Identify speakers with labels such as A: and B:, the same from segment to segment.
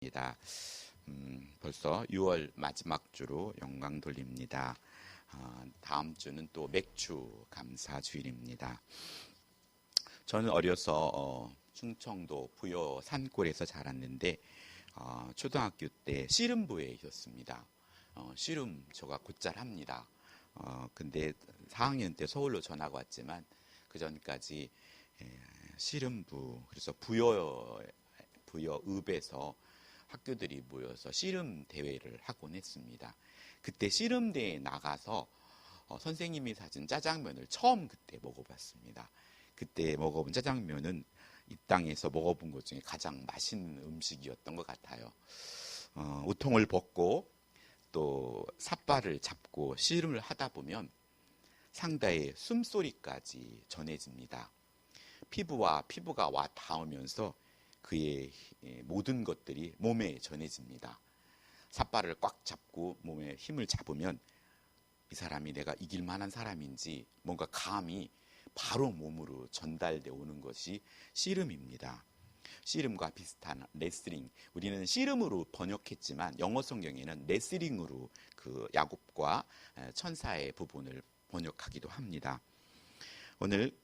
A: 입니다. 벌써 6월 마지막 주로 영광 돌립니다. 다음 주는 또 맥주 감사 주일입니다. 저는 어려서 충청도 부여 산골에서 자랐는데 초등학교 때 씨름부에 있었습니다. 씨름 저가 곧잘 합니다. 근데 4학년 때 서울로 전학 왔지만 그 전까지 씨름부, 그래서 부여읍에서 학교들이 모여서 씨름 대회를 하곤 했습니다. 그때 씨름 대회에 나가서 선생님이 사준 짜장면을 처음 그때 먹어봤습니다. 그때 먹어본 짜장면은 이 땅에서 먹어본 것 중에 가장 맛있는 음식이었던 것 같아요. 우통을 벗고 또 삿발을 잡고 씨름을 하다 보면 상대의 숨소리까지 전해집니다. 피부가 와 닿으면서 그의 모든 것들이 몸에 전해집니다. 삿발을 꽉 잡고 몸에 힘을 잡으면 이 사람이 내가 이길 만한 사람인지 뭔가 감이 바로 몸으로 전달되어 오는 것이 씨름입니다. 씨름과 비슷한 레슬링, 우리는 씨름으로 번역했지만 영어 성경에는 레슬링으로 그 야곱과 천사의 부분을 번역하기도 합니다. 오늘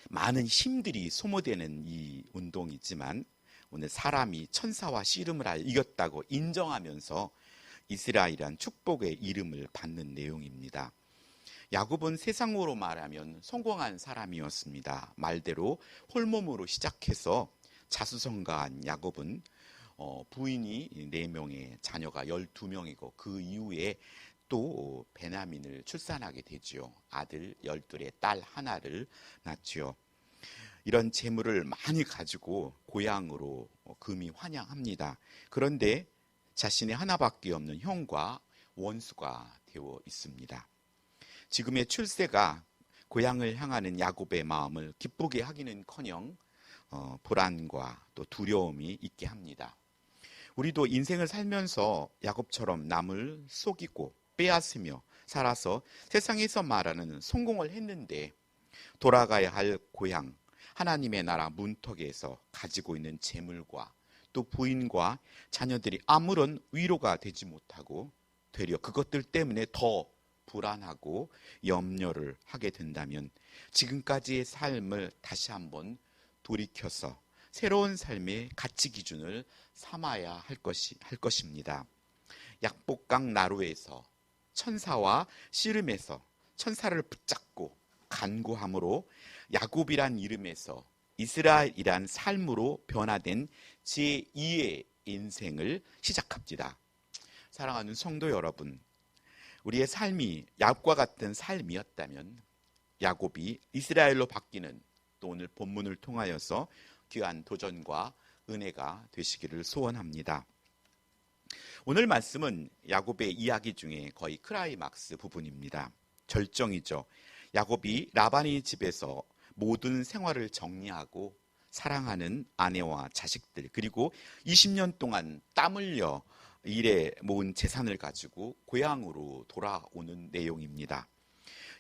A: 많은 힘들이 소모되는 이 운동이지만 오늘 사람이 천사와 씨름을 이겼다고 인정하면서 이스라엘이란 축복의 이름을 받는 내용입니다. 야곱은 세상으로 말하면 성공한 사람이었습니다. 말대로 홀몸으로 시작해서 자수성가한 야곱은 부인이 4명의 자녀가 12명이고 그 이후에 또 베냐민을 출산하게 되지요. 아들 12에 딸 하나를 낳지요. 이런 재물을 많이 가지고 고향으로 금이 환영합니다. 그런데 자신의 하나밖에 없는 형과 원수가 되어 있습니다. 지금의 출세가 고향을 향하는 야곱의 마음을 기쁘게 하기는커녕 불안과 또 두려움이 있게 합니다. 우리도 인생을 살면서 야곱처럼 남을 속이고 빼앗으며 살아서 세상에서 말하는 성공을 했는데 돌아가야 할 고향 하나님의 나라 문턱에서 가지고 있는 재물과 또 부인과 자녀들이 아무런 위로가 되지 못하고 되려 그것들 때문에 더 불안하고 염려를 하게 된다면 지금까지의 삶을 다시 한번 돌이켜서 새로운 삶의 가치 기준을 삼아야 할 것입니다. 약복강 나루에서 천사와 씨름에서 천사를 붙잡고 간구함으로 야곱이란 이름에서 이스라엘이란 삶으로 변화된 제2의 인생을 시작합니다. 사랑하는 성도 여러분, 우리의 삶이 야곱과 같은 삶이었다면 야곱이 이스라엘로 바뀌는 또 오늘 본문을 통하여서 귀한 도전과 은혜가 되시기를 소원합니다. 오늘 말씀은 야곱의 이야기 중에 거의 클라이막스 부분입니다. 절정이죠. 야곱이 라반의 집에서 모든 생활을 정리하고 사랑하는 아내와 자식들 그리고 20년 동안 땀 흘려 일에 모은 재산을 가지고 고향으로 돌아오는 내용입니다.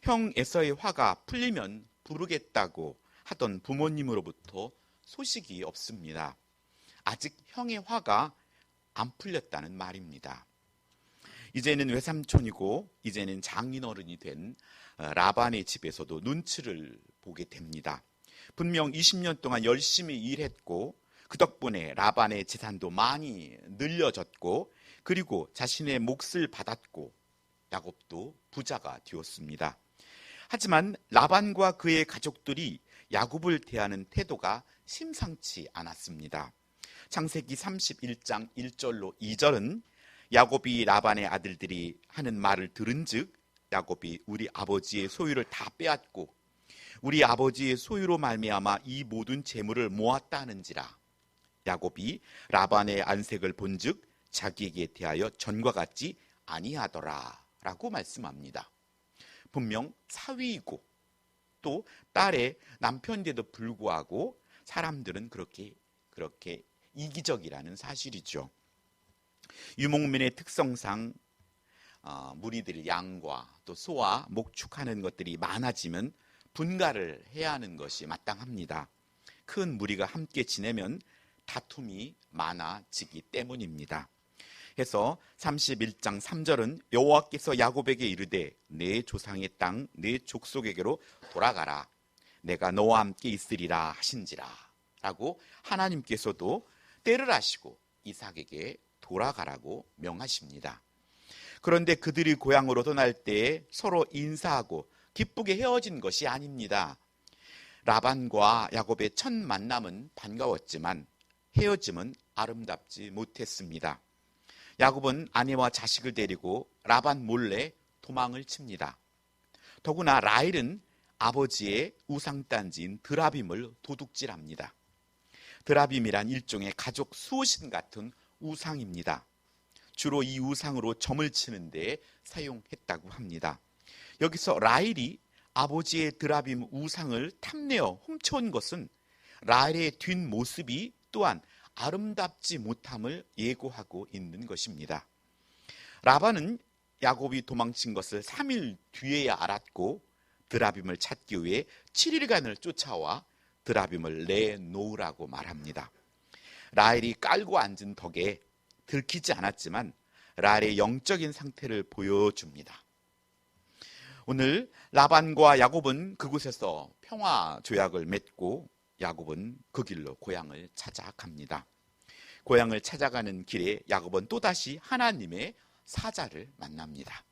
A: 형 에서의 화가 풀리면 부르겠다고 하던 부모님으로부터 소식이 없습니다. 아직 형의 화가 안 풀렸다는 말입니다. 이제는 외삼촌이고 이제는 장인어른이 된 라반의 집에서도 눈치를 보게 됩니다. 분명 20년 동안 열심히 일했고 그 덕분에 라반의 재산도 많이 늘려졌고 그리고 자신의 몫을 받았고 야곱도 부자가 되었습니다. 하지만 라반과 그의 가족들이 야곱을 대하는 태도가 심상치 않았습니다. 창세기 31장 1절로 2절은 야곱이 라반의 아들들이 하는 말을 들은즉 야곱이 우리 아버지의 소유를 다 빼앗고 우리 아버지의 소유로 말미암아 이 모든 재물을 모았다는지라. 야곱이 라반의 안색을 본즉 자기에게 대하여 전과 같지 아니하더라 라고 말씀합니다. 분명 사위이고 또 딸의 남편인데도 불구하고 사람들은 그렇게 이기적이라는 사실이죠. 유목민의 특성상 무리들이 양과 또 소와 목축하는 것들이 많아지면 분가를 해야 하는 것이 마땅합니다. 큰 무리가 함께 지내면 다툼이 많아지기 때문입니다. 해서 31장 3절은 여호와께서 야곱에게 이르되 내 조상의 땅 내 족속에게로 돌아가라 내가 너와 함께 있으리라 하신지라 라고 하나님께서도 때를 아시고 이삭에게 돌아가라고 명하십니다. 그런데 그들이 고향으로 떠날 때 서로 인사하고 기쁘게 헤어진 것이 아닙니다. 라반과 야곱의 첫 만남은 반가웠지만 헤어짐은 아름답지 못했습니다. 야곱은 아내와 자식을 데리고 라반 몰래 도망을 칩니다. 더구나 라헬은 아버지의 우상단지인 드라빔을 도둑질합니다. 드라빔이란 일종의 가족 수호신 같은 우상입니다. 주로 이 우상으로 점을 치는 데 사용했다고 합니다. 여기서 라헬이 아버지의 드라빔 우상을 탐내어 훔쳐온 것은 라헬의 뒷모습이 또한 아름답지 못함을 예고하고 있는 것입니다. 라반은 야곱이 도망친 것을 3일 뒤에야 알았고 드라빔을 찾기 위해 7일간을 쫓아와 드라빔을 내놓으라고 말합니다. 라헬이 깔고 앉은 덕에 들키지 않았지만 라헬의 영적인 상태를 보여줍니다. 오늘 라반과 야곱은 그곳에서 평화 조약을 맺고 야곱은 그 길로 고향을 찾아갑니다. 고향을 찾아가는 길에 야곱은 또다시 하나님의 사자를 만납니다.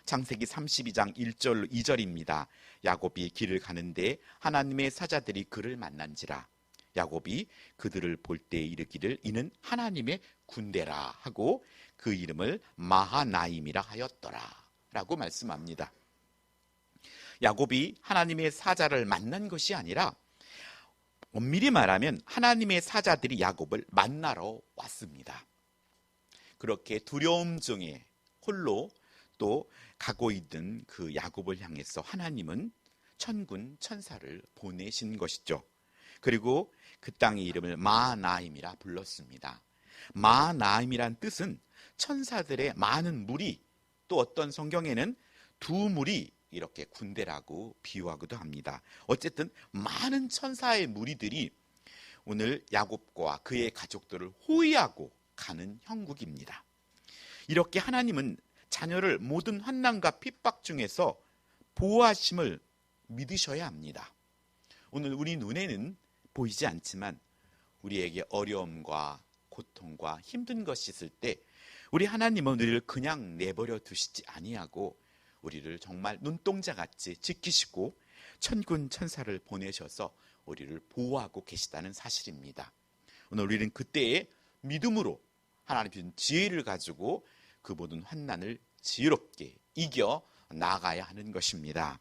A: 창세기 32장 1절 2절입니다. 야곱이 길을 가는데 하나님의 사자들이 그를 만난지라. 야곱이 그들을 볼 때 이르기를 이는 하나님의 군대라 하고 그 이름을 마하나임이라 하였더라 라고 말씀합니다. 야곱이 하나님의 사자를 만난 것이 아니라 엄밀히 말하면 하나님의 사자들이 야곱을 만나러 왔습니다. 그렇게 두려움 중에 홀로 또 가고 있는 그 야곱을 향해서 하나님은 천군 천사를 보내신 것이죠. 그리고 그 땅의 이름을 마하나임이라 불렀습니다. 마하나임이란 뜻은 천사들의 많은 무리, 또 어떤 성경에는 두 무리 이렇게 군대라고 비유하기도 합니다. 어쨌든 많은 천사의 무리들이 오늘 야곱과 그의 가족들을 호위하고 가는 형국입니다. 이렇게 하나님은 자녀를 모든 환난과 핍박 중에서 보호하심을 믿으셔야 합니다. 오늘 우리 눈에는 보이지 않지만 우리에게 어려움과 고통과 힘든 것이 있을 때 우리 하나님은 우리를 그냥 내버려 두시지 아니하고 우리를 정말 눈동자같이 지키시고 천군 천사를 보내셔서 우리를 보호하고 계시다는 사실입니다. 오늘 우리는 그때의 믿음으로 하나님 주신 지혜를 가지고 그 모든 환난을 지혜롭게 이겨 나가야 하는 것입니다.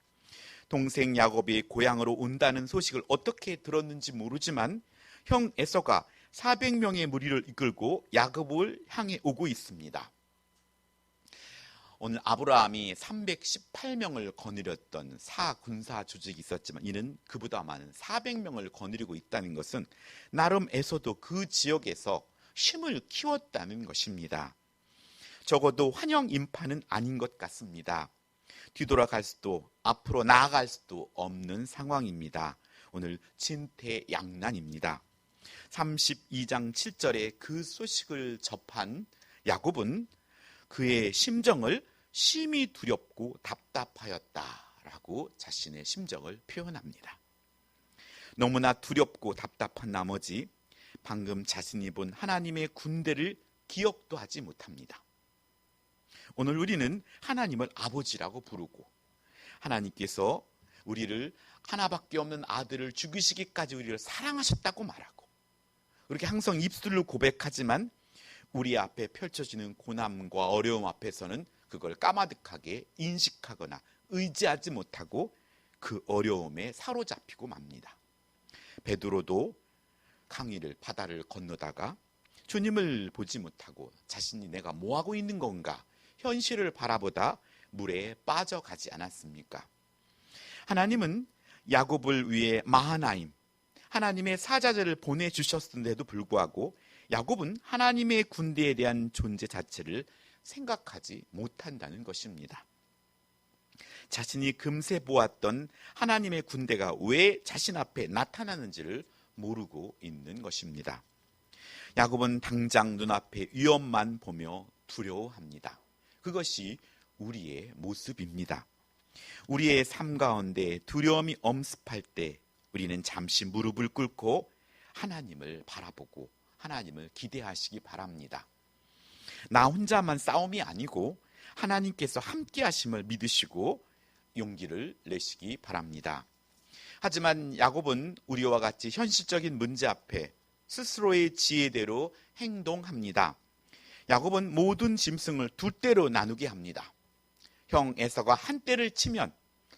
A: 동생 야곱이 고향으로 온다는 소식을 어떻게 들었는지 모르지만 형 에서가 400명의 무리를 이끌고 야곱을 향해 오고 있습니다. 오늘 아브라함이 318명을 거느렸던 군사 조직이 있었지만 이는 그보다 많은 400명을 거느리고 있다는 것은 나름 에서도 그 지역에서 힘을 키웠다는 것입니다. 적어도 환영 인파는 아닌 것 같습니다. 뒤돌아갈 수도 앞으로 나아갈 수도 없는 상황입니다. 오늘 진퇴양난입니다. 32장 7절에 그 소식을 접한 야곱은 그의 심정을 심히 두렵고 답답하였다라고 자신의 심정을 표현합니다. 너무나 두렵고 답답한 나머지 방금 자신이 본 하나님의 군대를 기억도 하지 못합니다. 오늘 우리는 하나님을 아버지라고 부르고 하나님께서 우리를 하나밖에 없는 아들을 죽이시기까지 우리를 사랑하셨다고 말하고 그렇게 항상 입술로 고백하지만 우리 앞에 펼쳐지는 고난과 어려움 앞에서는 그걸 까마득하게 인식하거나 의지하지 못하고 그 어려움에 사로잡히고 맙니다. 베드로도 강의를 바다를 건너다가 주님을 보지 못하고 자신이 내가 뭐하고 있는 건가 현실을 바라보다 물에 빠져가지 않았습니까? 하나님은 야곱을 위해 마하나임 하나님의 사자들을 보내주셨는데도 불구하고 야곱은 하나님의 군대에 대한 존재 자체를 생각하지 못한다는 것입니다. 자신이 금세 보았던 하나님의 군대가 왜 자신 앞에 나타나는지를 모르고 있는 것입니다. 야곱은 당장 눈앞에 위험만 보며 두려워합니다. 그것이 우리의 모습입니다. 우리의 삶 가운데 두려움이 엄습할 때 우리는 잠시 무릎을 꿇고 하나님을 바라보고 하나님을 기대하시기 바랍니다. 나 혼자만 싸움이 아니고 하나님께서 함께 하심을 믿으시고 용기를 내시기 바랍니다. 하지만 야곱은 우리와 같이 현실적인 문제 앞에 스스로의 지혜대로 행동합니다. 야곱은 모든 짐승을 두 떼로 나누게 합니다. 형 에서가 한 떼를 치면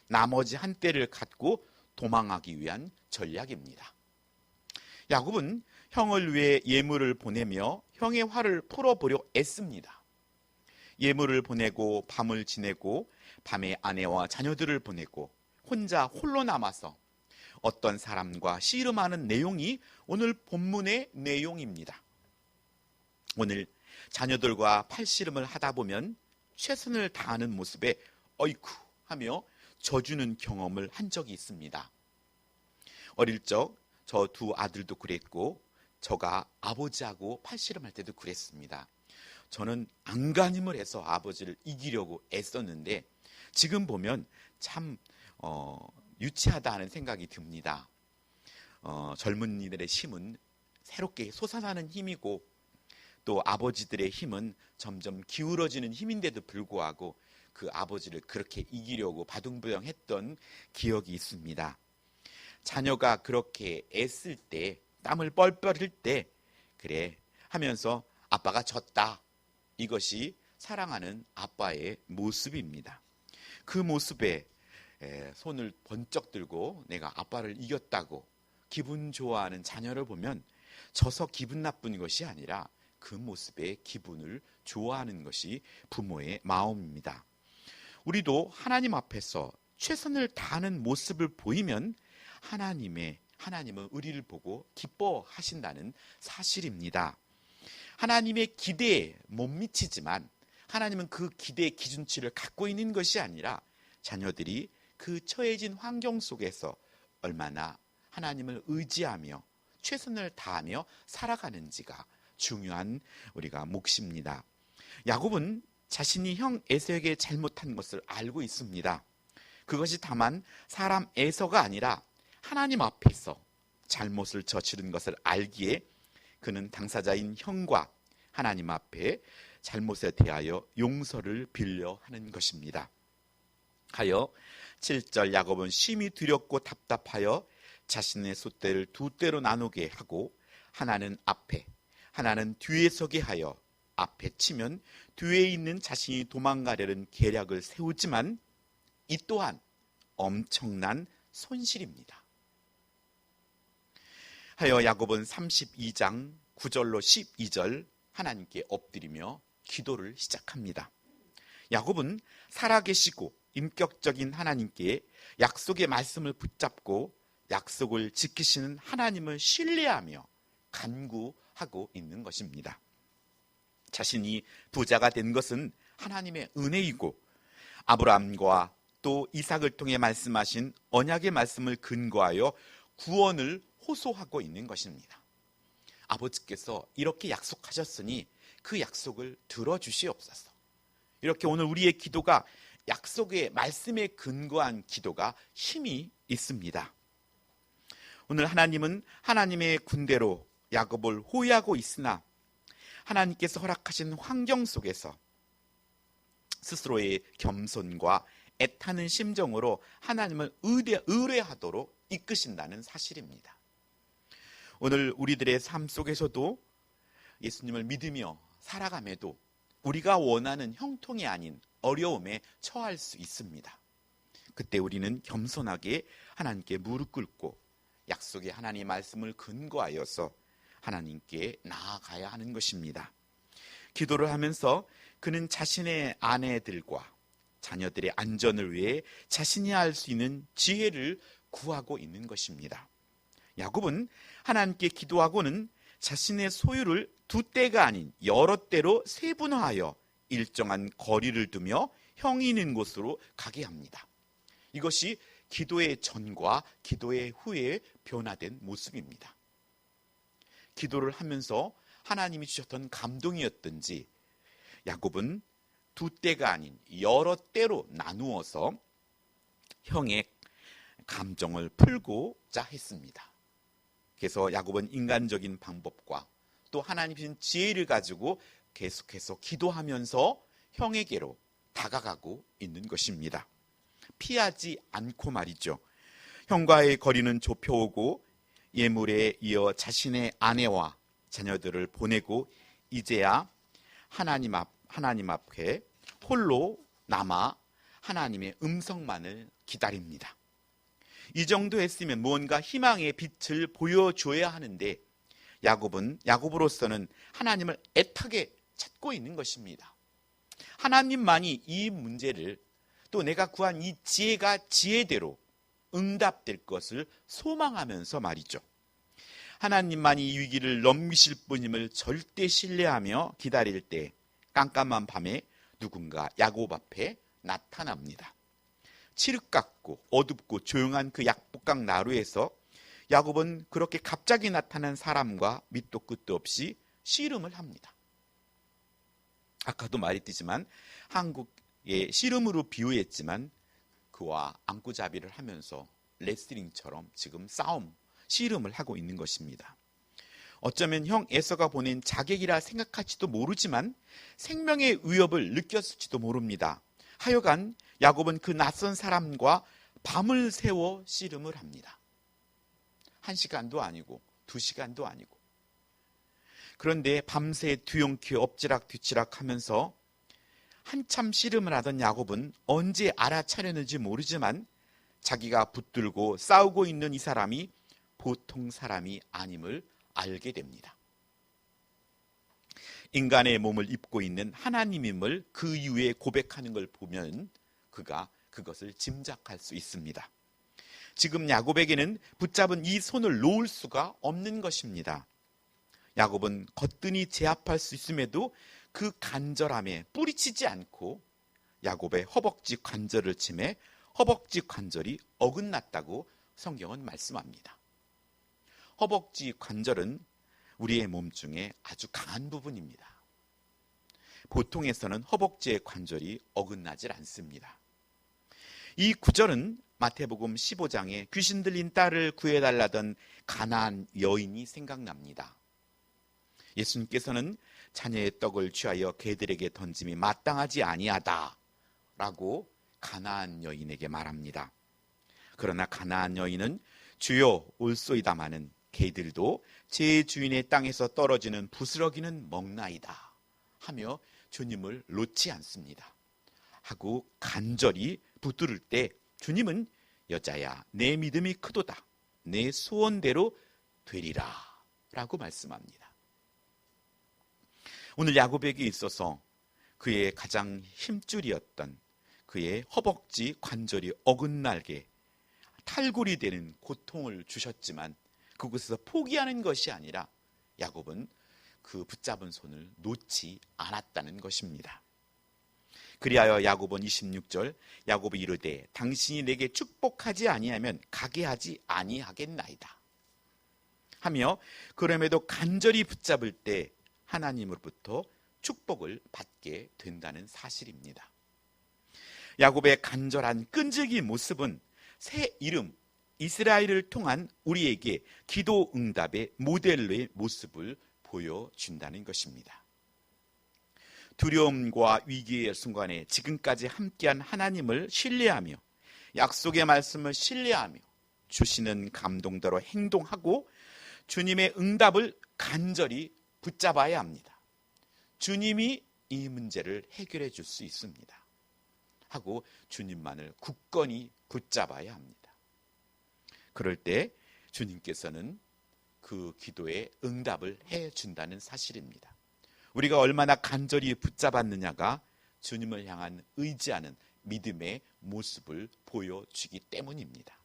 A: 나머지 한 떼를 갖고 도망하기 위한 전략입니다. 야곱은 형을 위해 예물을 보내며 형의 화를 풀어보려 애씁니다. 예물을 보내고 밤을 지내고 밤에 아내와 자녀들을 보내고 혼자 홀로 남아서 어떤 사람과 씨름하는 내용이 오늘 본문의 내용입니다. 오늘 자녀들과 팔씨름을 하다 보면 최선을 다하는 모습에 어이쿠 하며 져주는 경험을 한 적이 있습니다. 어릴 적 저 두 아들도 그랬고 저가 아버지하고 팔씨름할 때도 그랬습니다. 저는 안간힘을 해서 아버지를 이기려고 애썼는데 지금 보면 참 유치하다 하는 생각이 듭니다. 젊은이들의 힘은 새롭게 솟아나는 힘이고 또 아버지들의 힘은 점점 기울어지는 힘인데도 불구하고 그 아버지를 그렇게 이기려고 바둥부둥했던 기억이 있습니다. 자녀가 그렇게 애쓸 때, 땀을 뻘뻘 흘 때 그래 하면서 아빠가 졌다. 이것이 사랑하는 아빠의 모습입니다. 그 모습에 손을 번쩍 들고 내가 아빠를 이겼다고 기분 좋아하는 자녀를 보면 져서 기분 나쁜 것이 아니라 그 모습에 기분을 좋아하는 것이 부모의 마음입니다. 우리도 하나님 앞에서 최선을 다하는 모습을 보이면 하나님은 우리를 보고 기뻐하신다는 사실입니다. 하나님의 기대에 못 미치지만 하나님은 그 기대의 기준치를 갖고 있는 것이 아니라 자녀들이 그 처해진 환경 속에서 얼마나 하나님을 의지하며 최선을 다하며 살아가는지가 중요한 우리가 몫입니다. 야곱은 자신이 형 에서에게 잘못한 것을 알고 있습니다. 그것이 다만 사람 에서가 아니라 하나님 앞에서 잘못을 저지른 것을 알기에 그는 당사자인 형과 하나님 앞에 잘못에 대하여 용서를 빌려 하는 것입니다. 하여 7절 야곱은 심히 두렵고 답답하여 자신의 숫대를 두 떼로 나누게 하고 하나는 앞에 하나는 뒤에 서게 하여 앞에 치면 뒤에 있는 자신이 도망가려는 계략을 세우지만 이 또한 엄청난 손실입니다. 하여 야곱은 32장 9절로 12절 하나님께 엎드리며 기도를 시작합니다. 야곱은 살아계시고 인격적인 하나님께 약속의 말씀을 붙잡고 약속을 지키시는 하나님을 신뢰하며 간구하고 있는 것입니다. 자신이 부자가 된 것은 하나님의 은혜이고 아브라함과 또 이삭을 통해 말씀하신 언약의 말씀을 근거하여 구원을 호소하고 있는 것입니다. 아버지께서 이렇게 약속하셨으니 그 약속을 들어주시옵소서. 이렇게 오늘 우리의 기도가 약속의 말씀에 근거한 기도가 힘이 있습니다. 오늘 하나님은 하나님의 군대로 야곱을 호위하고 있으나 하나님께서 허락하신 환경 속에서 스스로의 겸손과 애타는 심정으로 하나님을 의뢰하도록 이끄신다는 사실입니다. 오늘 우리들의 삶 속에서도 예수님을 믿으며 살아감에도 우리가 원하는 형통이 아닌 어려움에 처할 수 있습니다. 그때 우리는 겸손하게 하나님께 무릎 꿇고 약속의 하나님의 말씀을 근거하여서 하나님께 나아가야 하는 것입니다. 기도를 하면서 그는 자신의 아내들과 자녀들의 안전을 위해 자신이 할 수 있는 지혜를 구하고 있는 것입니다. 야곱은 하나님께 기도하고는 자신의 소유를 두 떼가 아닌 여러 떼로 세분화하여 일정한 거리를 두며 형이 있는 곳으로 가게 합니다. 이것이 기도의 전과 기도의 후에 변화된 모습입니다. 기도를 하면서 하나님이 주셨던 감동이었든지 야곱은 두 때가 아닌 여러 때로 나누어서 형의 감정을 풀고자 했습니다. 그래서 야곱은 인간적인 방법과 또 하나님 주신 지혜를 가지고 계속해서 기도하면서 형에게로 다가가고 있는 것입니다. 피하지 않고 말이죠. 형과의 거리는 좁혀오고 예물에 이어 자신의 아내와 자녀들을 보내고 이제야 하나님 앞에 홀로 남아 하나님의 음성만을 기다립니다. 이 정도 했으면 무언가 희망의 빛을 보여줘야 하는데 야곱으로서는 하나님을 애타게 찾고 있는 것입니다. 하나님만이 이 문제를 또 내가 구한 이 지혜가 지혜대로 응답될 것을 소망하면서 말이죠. 하나님만이 이 위기를 넘기실 분임을 절대 신뢰하며 기다릴 때 깜깜한 밤에 누군가 야곱 앞에 나타납니다. 칠흑 같고 어둡고 조용한 그 약복강 나루에서 야곱은 그렇게 갑자기 나타난 사람과 밑도 끝도 없이 씨름을 합니다. 아까도 말했지만 한국의 씨름으로 비유했지만 그와 안고자비를 하면서 레슬링처럼 지금 씨름을 하고 있는 것입니다. 어쩌면 형 에서가 보낸 자객이라 생각할지도 모르지만 생명의 위협을 느꼈을지도 모릅니다. 하여간 야곱은 그 낯선 사람과 밤을 새워 씨름을 합니다. 1시간도 아니고 2시간도 아니고. 그런데 밤새 뒤엉켜 엎지락 뒤치락 하면서 한참 씨름을 하던 야곱은 언제 알아차렸는지 모르지만 자기가 붙들고 싸우고 있는 이 사람이 보통 사람이 아님을 알게 됩니다. 인간의 몸을 입고 있는 하나님임을 그 이후에 고백하는 걸 보면 그가 그것을 짐작할 수 있습니다. 지금 야곱에게는 붙잡은 이 손을 놓을 수가 없는 것입니다. 야곱은 거뜬히 제압할 수 있음에도 그 간절함에 뿌리치지 않고 야곱의 허벅지 관절을 치매 허벅지 관절이 어긋났다고 성경은 말씀합니다. 허벅지 관절은 우리의 몸 중에 아주 강한 부분입니다. 보통에서는 허벅지의 관절이 어긋나질 않습니다. 이 구절은 마태복음 15장에 귀신 들린 딸을 구해달라던 가나안 여인이 생각납니다. 예수님께서는 자녀의 떡을 취하여 개들에게 던짐이 마땅하지 아니하다 라고 가나안 여인에게 말합니다. 그러나 가나안 여인은 주여 올소이다마는 개들도 제 주인의 땅에서 떨어지는 부스러기는 먹나이다 하며 주님을 놓지 않습니다. 하고 간절히 붙들을 때 주님은 여자야 내 믿음이 크도다 내 소원대로 되리라 라고 말씀합니다. 오늘 야곱에게 있어서 그의 가장 힘줄이었던 그의 허벅지 관절이 어긋나게 탈골이 되는 고통을 주셨지만 그곳에서 포기하는 것이 아니라 야곱은 그 붙잡은 손을 놓지 않았다는 것입니다. 그리하여 야곱은 26절 야곱이 이르되 당신이 내게 축복하지 아니하면 가게 하지 아니하겠나이다 하며 그럼에도 간절히 붙잡을 때 하나님으로부터 축복을 받게 된다는 사실입니다. 야곱의 간절한 끈질기 모습은 새 이름 이스라엘을 통한 우리에게 기도 응답의 모델로의 모습을 보여준다는 것입니다. 두려움과 위기의 순간에 지금까지 함께한 하나님을 신뢰하며 약속의 말씀을 신뢰하며 주시는 감동대로 행동하고 주님의 응답을 간절히 붙잡아야 합니다. 주님이 이 문제를 해결해 줄 수 있습니다. 하고 주님만을 굳건히 붙잡아야 합니다. 그럴 때 주님께서는 그 기도에 응답을 해준다는 사실입니다. 우리가 얼마나 간절히 붙잡았느냐가 주님을 향한 의지하는 믿음의 모습을 보여주기 때문입니다.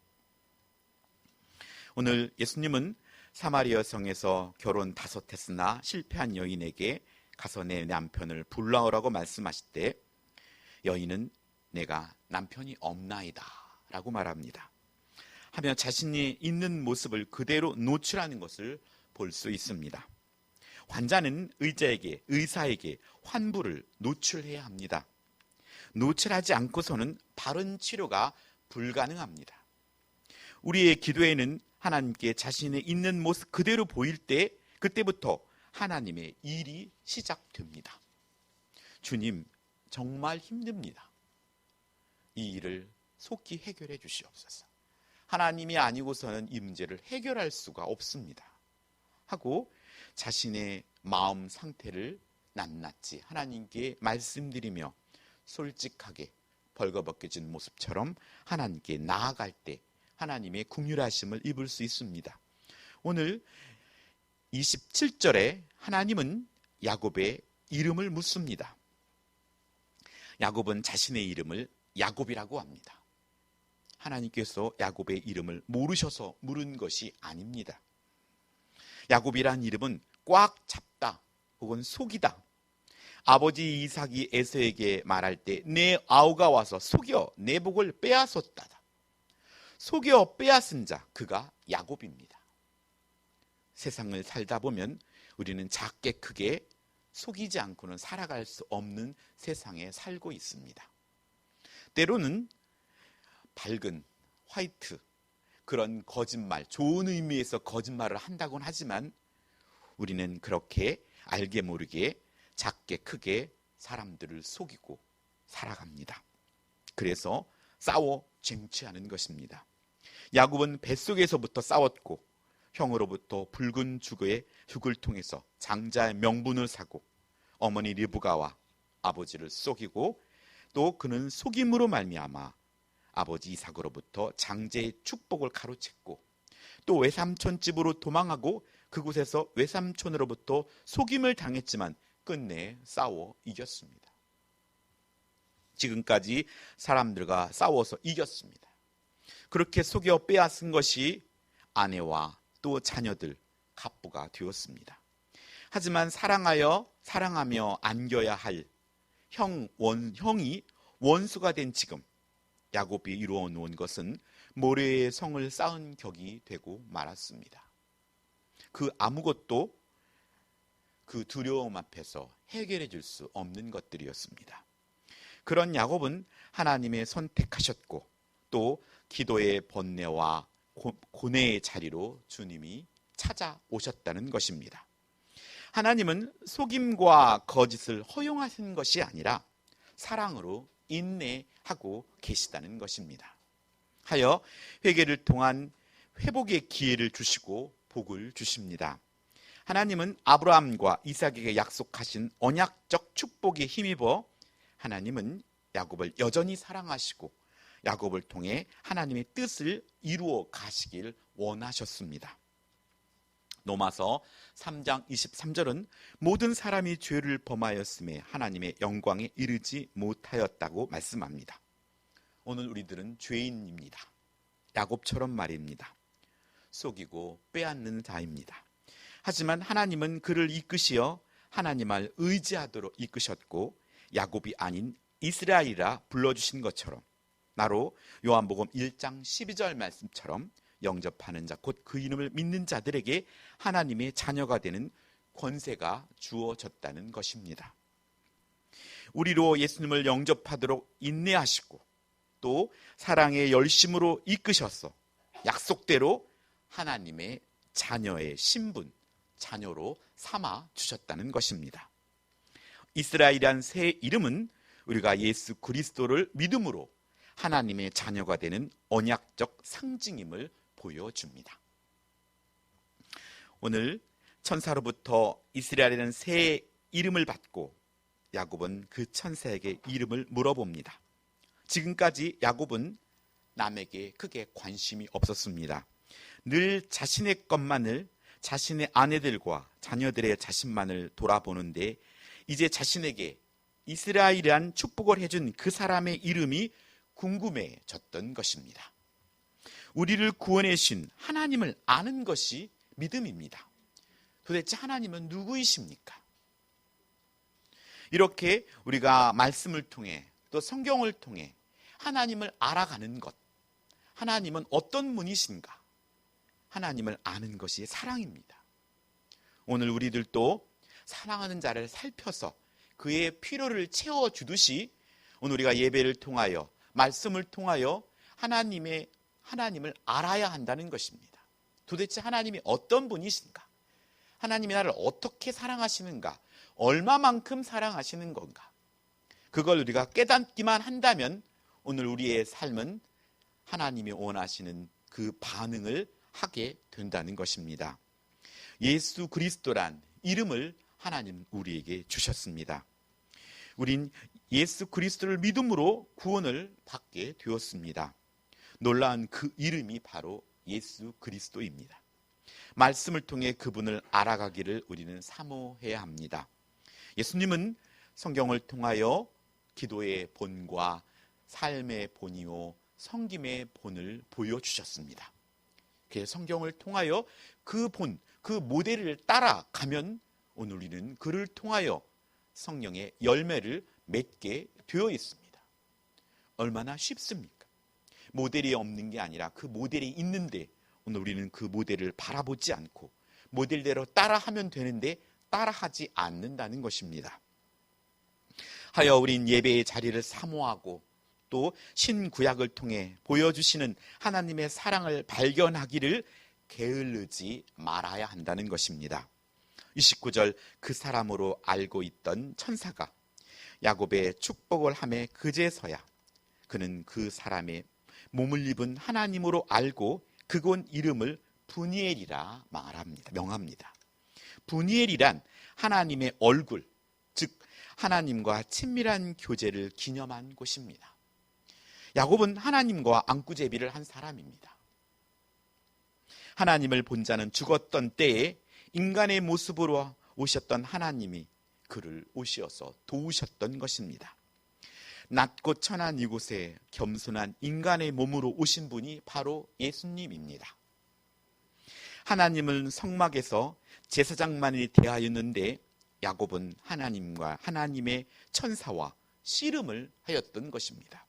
A: 오늘 예수님은 사마리아 성에서 결혼 5 했으나 실패한 여인에게 가서 내 남편을 불러오라고 말씀하실 때 여인은 내가 남편이 없나이다 라고 말합니다. 하며 자신이 있는 모습을 그대로 노출하는 것을 볼 수 있습니다. 환자는 의사에게 환부를 노출해야 합니다. 노출하지 않고서는 바른 치료가 불가능합니다. 우리의 기도에는 하나님께 자신의 있는 모습 그대로 보일 때 그때부터 하나님의 일이 시작됩니다. 주님, 정말 힘듭니다. 이 일을 속히 해결해 주시옵소서. 하나님이 아니고서는 이 문제를 해결할 수가 없습니다. 하고 자신의 마음 상태를 낱낱이 하나님께 말씀드리며 솔직하게 벌거벗겨진 모습처럼 하나님께 나아갈 때 하나님의 긍휼하심을 입을 수 있습니다. 오늘 27절에 하나님은 야곱의 이름을 묻습니다. 야곱은 자신의 이름을 야곱이라고 합니다. 하나님께서 야곱의 이름을 모르셔서 물은 것이 아닙니다. 야곱이란 이름은 꽉 잡다 혹은 속이다. 아버지 이삭이 에서에게 말할 때 내 아우가 와서 속여 내 복을 빼앗았다. 속여 빼앗은 자, 그가 야곱입니다. 세상을 살다 보면 우리는 작게 크게 속이지 않고는 살아갈 수 없는 세상에 살고 있습니다. 때로는 밝은 화이트, 그런 거짓말, 좋은 의미에서 거짓말을 한다고는 하지만 우리는 그렇게 알게 모르게 작게 크게 사람들을 속이고 살아갑니다. 그래서 싸워 쟁취하는 것입니다. 야곱은 뱃속에서부터 싸웠고 형으로부터 붉은 죽을 통해서 장자의 명분을 사고 어머니 리브가와 아버지를 속이고 또 그는 속임으로 말미암아 아버지 이삭으로부터 장제의 축복을 가로챘고 또 외삼촌 집으로 도망하고 그곳에서 외삼촌으로부터 속임을 당했지만 끝내 싸워 이겼습니다. 지금까지 사람들과 싸워서 이겼습니다. 그렇게 속여 빼앗은 것이 아내와 또 자녀들 갑부가 되었습니다. 하지만 사랑하며 안겨야 할 형이 원수가 된 지금 야곱이 이루어 놓은 것은 모래의 성을 쌓은 격이 되고 말았습니다. 그 아무것도 그 두려움 앞에서 해결해 줄 수 없는 것들이었습니다. 그런 야곱은 하나님의 선택하셨고 또 기도의 번뇌와 고뇌의 자리로 주님이 찾아오셨다는 것입니다. 하나님은 속임과 거짓을 허용하신 것이 아니라 사랑으로 인내하고 계시다는 것입니다. 하여 회개를 통한 회복의 기회를 주시고 복을 주십니다. 하나님은 아브라함과 이삭에게 약속하신 언약적 축복에 힘입어 하나님은 야곱을 여전히 사랑하시고 야곱을 통해 하나님의 뜻을 이루어 가시길 원하셨습니다. 로마서 3장 23절은 모든 사람이 죄를 범하였음에 하나님의 영광에 이르지 못하였다고 말씀합니다. 오늘 우리들은 죄인입니다. 야곱처럼 말입니다. 속이고 빼앗는 자입니다. 하지만 하나님은 그를 이끄시어 하나님을 의지하도록 이끄셨고 야곱이 아닌 이스라엘이라 불러주신 것처럼 나로 요한복음 1장 12절 말씀처럼 영접하는 자 곧 그 이름을 믿는 자들에게 하나님의 자녀가 되는 권세가 주어졌다는 것입니다. 우리로 예수님을 영접하도록 인내하시고 또 사랑의 열심으로 이끄셔서 약속대로 하나님의 자녀의 신분, 자녀로 삼아 주셨다는 것입니다. 이스라엘이란 새 이름은 우리가 예수 그리스도를 믿음으로 하나님의 자녀가 되는 언약적 상징임을 보여줍니다. 오늘 천사로부터 이스라엘이라는 새 이름을 받고 야곱은 그 천사에게 이름을 물어봅니다. 지금까지 야곱은 남에게 크게 관심이 없었습니다. 늘 자신의 것만을, 자신의 아내들과 자녀들의 자신만을 돌아보는데 이제 자신에게 이스라엘이란 축복을 해준 그 사람의 이름이 궁금해졌던 것입니다. 우리를 구원해 주신 하나님을 아는 것이 믿음입니다. 도대체 하나님은 누구이십니까? 이렇게 우리가 말씀을 통해 또 성경을 통해 하나님을 알아가는 것, 하나님은 어떤 분이신가? 하나님을 아는 것이 사랑입니다. 오늘 우리들도 사랑하는 자를 살펴서 그의 필요를 채워주듯이 오늘 우리가 예배를 통하여 말씀을 통하여 하나님을 알아야 한다는 것입니다. 도대체 하나님이 어떤 분이신가? 하나님이 나를 어떻게 사랑하시는가? 얼마만큼 사랑하시는 건가? 그걸 우리가 깨닫기만 한다면 오늘 우리의 삶은 하나님이 원하시는 그 반응을 하게 된다는 것입니다. 예수 그리스도란 이름을 하나님 우리에게 주셨습니다. 우린 예수 그리스도를 믿음으로 구원을 받게 되었습니다. 놀라운 그 이름이 바로 예수 그리스도입니다. 말씀을 통해 그분을 알아가기를 우리는 사모해야 합니다. 예수님은 성경을 통하여 기도의 본과 삶의 본이요 섬김의 본을 보여주셨습니다. 그래서 성경을 통하여 그 본, 그 모델을 따라가면 오늘 우리는 그를 통하여 성령의 열매를 맺게 되어 있습니다. 얼마나 쉽습니까? 모델이 없는 게 아니라 그 모델이 있는데 오늘 우리는 그 모델을 바라보지 않고 모델대로 따라하면 되는데 따라하지 않는다는 것입니다. 하여 우린 예배의 자리를 사모하고 또 신구약을 통해 보여주시는 하나님의 사랑을 발견하기를 게을르지 말아야 한다는 것입니다. 29절 그 사람으로 알고 있던 천사가 야곱의 축복을 하매 그제서야 그는 그 사람의 몸을 입은 하나님으로 알고 그곳 이름을 브니엘이라 명합니다. 브니엘이란 하나님의 얼굴, 즉 하나님과 친밀한 교제를 기념한 곳입니다. 야곱은 하나님과 안구제비를 한 사람입니다. 하나님을 본 자는 죽었던 때에 인간의 모습으로 오셨던 하나님이 그를 오시어서 도우셨던 것입니다. 낮고 천한 이곳에 겸손한 인간의 몸으로 오신 분이 바로 예수님입니다. 하나님은 성막에서 제사장만이 대하였는데 야곱은 하나님과 하나님의 천사와 씨름을 하였던 것입니다.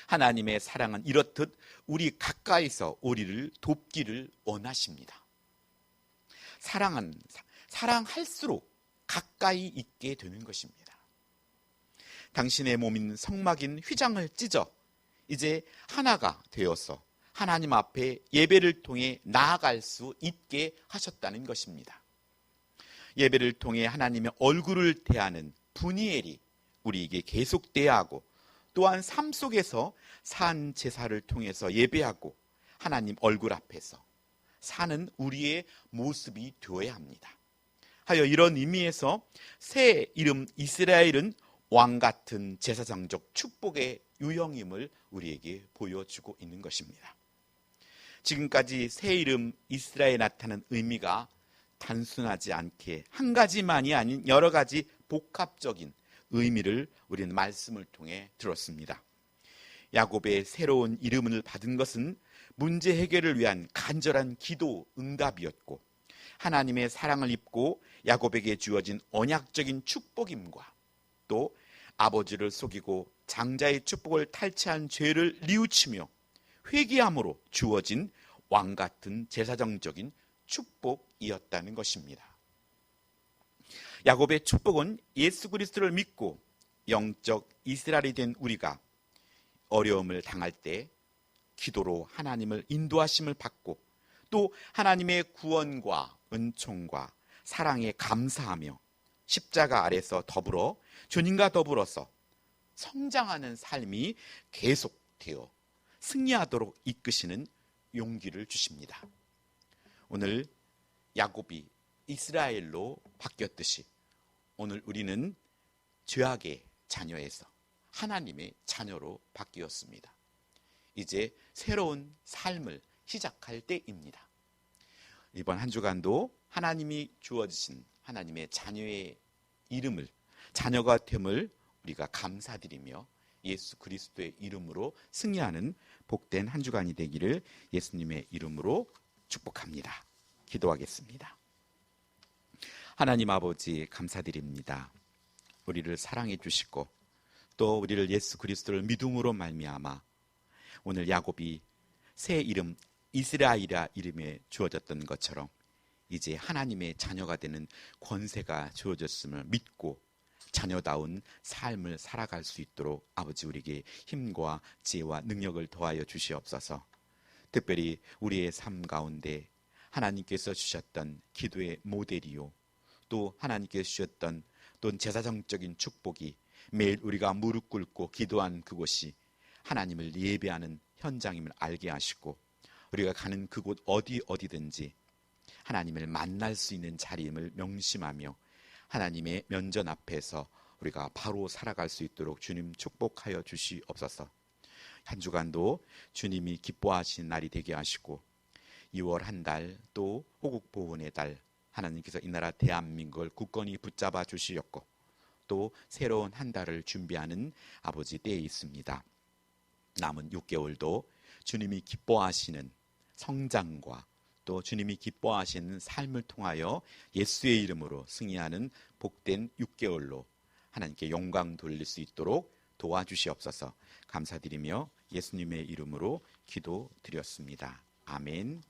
A: 하나님의 사랑은 이렇듯 우리 가까이서 우리를 돕기를 원하십니다. 사랑할수록 가까이 있게 되는 것입니다. 당신의 몸인 성막인 휘장을 찢어 이제 하나가 되어서 하나님 앞에 예배를 통해 나아갈 수 있게 하셨다는 것입니다. 예배를 통해 하나님의 얼굴을 대하는 브니엘이 우리에게 계속돼야 하고 또한 삶 속에서 산 제사를 통해서 예배하고 하나님 얼굴 앞에서 사는 우리의 모습이 되어야 합니다. 하여 이런 의미에서 새 이름 이스라엘은 왕 같은 제사장적 축복의 유형임을 우리에게 보여주고 있는 것입니다. 지금까지 새 이름 이스라엘에 나타난 의미가 단순하지 않게 한 가지만이 아닌 여러 가지 복합적인 의미를 우리는 말씀을 통해 들었습니다. 야곱의 새로운 이름을 받은 것은 문제 해결을 위한 간절한 기도 응답이었고 하나님의 사랑을 입고 야곱에게 주어진 언약적인 축복임과 또 아버지를 속이고 장자의 축복을 탈취한 죄를 뉘우치며 회개함으로 주어진 왕 같은 제사장적인 축복이었다는 것입니다. 야곱의 축복은 예수 그리스도를 믿고 영적 이스라엘이 된 우리가 어려움을 당할 때 기도로 하나님을 인도하심을 받고 또 하나님의 구원과 은총과 사랑에 감사하며 십자가 아래서 더불어 주님과 더불어서 성장하는 삶이 계속되어 승리하도록 이끄시는 용기를 주십니다. 오늘 야곱이 이스라엘로 바뀌었듯이 오늘 우리는 죄악의 자녀에서 하나님의 자녀로 바뀌었습니다. 이제 새로운 삶을 시작할 때입니다. 이번 한 주간도 하나님이 주어주신 하나님의 자녀의 이름을 자녀가 됨을 우리가 감사드리며 예수 그리스도의 이름으로 승리하는 복된 한 주간이 되기를 예수님의 이름으로 축복합니다. 기도하겠습니다. 하나님 아버지 감사드립니다. 우리를 사랑해 주시고 또 우리를 예수 그리스도를 믿음으로 말미암아 오늘 야곱이 새 이름 이스라엘이라 이름에 주어졌던 것처럼 이제 하나님의 자녀가 되는 권세가 주어졌음을 믿고 자녀다운 삶을 살아갈 수 있도록 아버지 우리에게 힘과 지혜와 능력을 더하여 주시옵소서. 특별히 우리의 삶 가운데 하나님께서 주셨던 기도의 모델이요, 또 하나님께서 주셨던 또 제사정적인 축복이 매일 우리가 무릎 꿇고 기도한 그곳이 하나님을 예배하는 현장임을 알게 하시고, 우리가 가는 그곳 어디든지 하나님을 만날 수 있는 자리임을 명심하며 하나님의 면전 앞에서 우리가 바로 살아갈 수 있도록 주님 축복하여 주시옵소서. 한 주간도 주님이 기뻐하시는 날이 되게 하시고 2월 한 달, 또 호국보훈의 달, 하나님께서 이 나라 대한민국을 굳건히 붙잡아 주시었고 또 새로운 한 달을 준비하는 아버지 때에 있습니다. 남은 6개월도 주님이 기뻐하시는 성장과 또 주님이 기뻐하시는 삶을 통하여 예수의 이름으로 승리하는 복된 6개월로 하나님께 영광 돌릴 수 있도록 도와주시옵소서. 감사드리며 예수님의 이름으로 기도드렸습니다. 아멘.